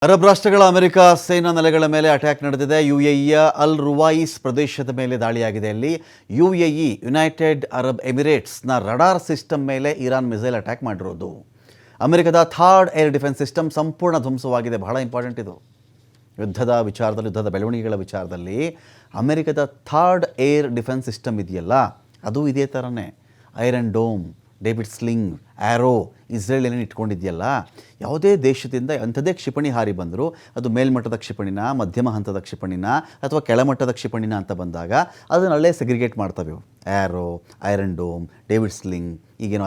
Arab ರಾಷ್ಟ್ರಗಳ America ಸೇನಾ ನೆಲೆಗಳ ಮೇಲೆ ಅಟ್ಯಾಕ್ ನಡೆದಿದೆ. ಯುಎಇಯ ಅಲ್ ರುವಾಯಿಸ್ ಪ್ರದೇಶದ ಮೇಲೆ ದಾಳಿಯಾಗಿದೆ. ಅಲ್ಲಿ ಯುಎಇ ಯುನೈಟೆಡ್ ಅರಬ್ ಎಮಿರೇಟ್ಸ್ನ ರಡಾರ್ ಸಿಸ್ಟಮ್ ಮೇಲೆ ಇರಾನ್ ಮಿಸೈಲ್ ಅಟ್ಯಾಕ್ ಮಾಡಿರೋದು. ಅಮೆರಿಕದ ಥರ್ಡ್ ಏರ್ ಡಿಫೆನ್ಸ್ ಸಿಸ್ಟಮ್ ಸಂಪೂರ್ಣ ಧ್ವಂಸವಾಗಿದೆ. ಬಹಳ ಇಂಪಾರ್ಟೆಂಟ್ ಇದು. ಯುದ್ಧದ ಬೆಳವಣಿಗೆಗಳ ವಿಚಾರದಲ್ಲಿ ಅಮೆರಿಕದ ಥರ್ಡ್ ಏರ್ ಡಿಫೆನ್ಸ್ ಸಿಸ್ಟಮ್ ಇದೆಯಲ್ಲ, ಅದು ಇದೇ ಥರನೇ iron Dome, David sling, arrow, Israel ಏನೇನು ಇಟ್ಕೊಂಡಿದೆಯಲ್ಲ, ಯಾವುದೇ ದೇಶದಿಂದ ಅಂಥದ್ದೇ ಕ್ಷಿಪಣಿ ಹಾರಿ ಬಂದರೂ ಅದು ಮೇಲ್ಮಟ್ಟದ ಕ್ಷಿಪಣಿನ, ಮಧ್ಯಮ ಹಂತದ ಕ್ಷಿಪಣಿನ ಅಥವಾ ಕೆಳಮಟ್ಟದ ಕ್ಷಿಪಣಿನ ಅಂತ ಬಂದಾಗ ಅದನ್ನಲ್ಲೇ ಸೆಗ್ರಿಗೇಟ್ ಮಾಡ್ತವೆ. Arrow, Iron Dome, David Sling, ಈಗೇನೋ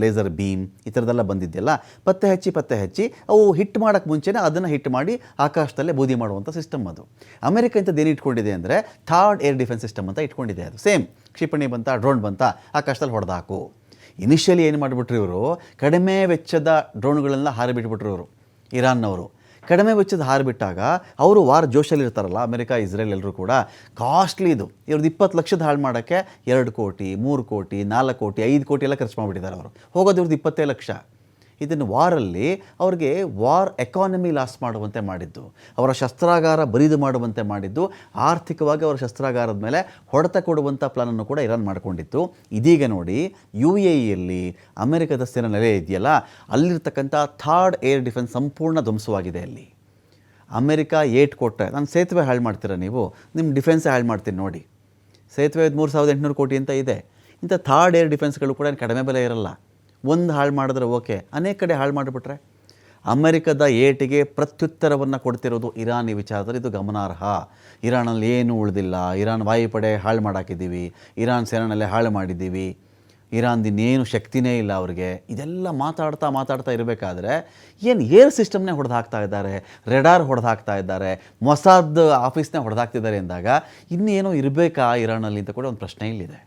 ಲೇಸರ್ ಬೀಮ್ ಈ ಥರದ್ದೆಲ್ಲ ಬಂದಿದೆಯಲ್ಲ, ಪತ್ತೆ ಹಚ್ಚಿ ಅವು ಹಿಟ್ ಮಾಡೋಕ್ಕೆ ಮುಂಚೆನೇ ಅದನ್ನು ಹಿಟ್ ಮಾಡಿ ಆಕಾಶದಲ್ಲೇ ಬೂದಿ ಮಾಡುವಂಥ ಸಿಸ್ಟಮ್ ಅದು. ಅಮೆರಿಕ ಇಂಥದ್ದೇನು ಇಟ್ಕೊಂಡಿದೆ ಅಂದರೆ ಥರ್ಡ್ ಏರ್ ಡಿಫೆನ್ಸ್ ಸಿಸ್ಟಮ್ ಅಂತ ಇಟ್ಕೊಂಡಿದೆ. ಅದು ಸೇಮ್ ಕ್ಷಿಪಣಿ ಬಂತ, ಡ್ರೋನ್ ಬಂತ, ಆಕಾಶದಲ್ಲಿ ಹೊಡೆದಾಕು. ಇನಿಷಿಯಲಿ ಏನು ಮಾಡಿಬಿಟ್ರು ಇವರು, ಕಡಿಮೆ ವೆಚ್ಚದ ಡ್ರೋನ್ಗಳೆಲ್ಲ ಹಾರಿಬಿಟ್ಬಿಟ್ರು ಇವರು. ಇರಾನ್ನವರು ಕಡಿಮೆ ವೆಚ್ಚದ ಹಾರಿಬಿಟ್ಟಾಗ ಅವರು ವಾರ ಜೋಶಲ್ಲಿ ಇರ್ತಾರಲ್ಲ, ಅಮೆರಿಕ ಇಸ್ರೇಲ್ ಎಲ್ಲರೂ ಕೂಡ ಕಾಸ್ಟ್ಲಿ ಇದು. ಇವ್ರದ್ದು 20 ಲಕ್ಷದ ಹಾಳು ಮಾಡೋಕ್ಕೆ 2 ಕೋಟಿ, 3 ಕೋಟಿ, 4 ಕೋಟಿ, 5 ಕೋಟಿ ಎಲ್ಲ ಖರ್ಚು ಮಾಡಿಬಿಟ್ಟಿದ್ದಾರೆ ಅವರು. ಹೋಗೋದು ಇವ್ರದ್ದು 20 ಲಕ್ಷ. ಇದನ್ನು ವಾರಲ್ಲಿ ಅವ್ರಿಗೆ ವಾರ್ ಎಕಾನಮಿ ಲಾಸ್ ಮಾಡುವಂತೆ ಮಾಡಿದ್ದು, ಅವರ ಶಸ್ತ್ರಾಗಾರ ಬರಿದು ಮಾಡುವಂತೆ ಮಾಡಿದ್ದು, ಆರ್ಥಿಕವಾಗಿ ಅವರ ಶಸ್ತ್ರಾಗಾರದ ಮೇಲೆ ಹೊಡೆತ ಕೊಡುವಂಥ ಪ್ಲಾನನ್ನು ಕೂಡ ಇರಾನ್ ಮಾಡಿಕೊಂಡಿತ್ತು. ಇದೀಗ ನೋಡಿ, ಯುಎಇಯಲ್ಲಿ ಅಮೆರಿಕದ ಸೇನಾ ನೆಲೆ ಇದೆಯಲ್ಲ, ಅಲ್ಲಿರ್ತಕ್ಕಂಥ ಥರ್ಡ್ ಏರ್ ಡಿಫೆನ್ಸ್ ಸಂಪೂರ್ಣ ಧ್ವಂಸವಾಗಿದೆ. ಅಲ್ಲಿ ಅಮೆರಿಕ ಏಟ್ ಕೊಟ್ಟರೆ, ನಾನು ಸೇತುವೆ ಹಾಳು ಮಾಡ್ತೀರಾ ನೀವು, ನಿಮ್ಮ ಡಿಫೆನ್ಸೇ ಹಾಳು ಮಾಡ್ತೀನಿ ನೋಡಿ. ಸೇತುವೆ 3800 ಕೋಟಿ ಅಂತ ಇದೆ. ಇಂಥ ಥರ್ಡ್ ಏರ್ ಡಿಫೆನ್ಸ್ಗಳು ಕೂಡ ಕಡಿಮೆ ಬೆಲೆ ಇರಲ್ಲ. ಒಂದು ಹಾಳು ಮಾಡಿದ್ರೆ ಓಕೆ, ಅನೇಕ ಕಡೆ ಹಾಳು ಮಾಡಿಬಿಟ್ರೆ. ಅಮೆರಿಕದ ಏಟಿಗೆ ಪ್ರತ್ಯುತ್ತರವನ್ನು ಕೊಡ್ತಿರೋದು ಇರಾನ್. ಈ ವಿಚಾರದಲ್ಲಿ ಇದು ಗಮನಾರ್ಹ. ಇರಾನಲ್ಲಿ ಏನೂ ಉಳಿದಿಲ್ಲ, ಇರಾನ್ ವಾಯುಪಡೆ ಹಾಳು ಮಾಡಾಕಿದ್ದೀವಿ, ಇರಾನ್ ಸೇನೆಯಲ್ಲೇ ಹಾಳು ಮಾಡಿದ್ದೀವಿ, ಇರಾನ್ದಿನ್ನೇನು ಶಕ್ತಿನೇ ಇಲ್ಲ ಅವ್ರಿಗೆ. ಇದೆಲ್ಲ ಮಾತಾಡ್ತಾ ಇರಬೇಕಾದ್ರೆ ಏನು ಏರ್ ಸಿಸ್ಟಮ್ನೇ ಹೊಡೆದು ಹಾಕ್ತಾ ಇದ್ದಾರೆ, ರೆಡಾರ್ ಹೊಡೆದು ಹಾಕ್ತಾ ಇದ್ದಾರೆ, ಮೊಸಾದ್ ಆಫೀಸ್ನೇ ಹೊಡೆದು ಹಾಕ್ತಿದ್ದಾರೆ ಎಂದಾಗ ಇನ್ನೇನೋ ಇರಬೇಕಾ ಇರಾನಲ್ಲಿ ಅಂತ ಕೂಡ ಒಂದು ಪ್ರಶ್ನೆ ಇಲ್ಲಿದೆ.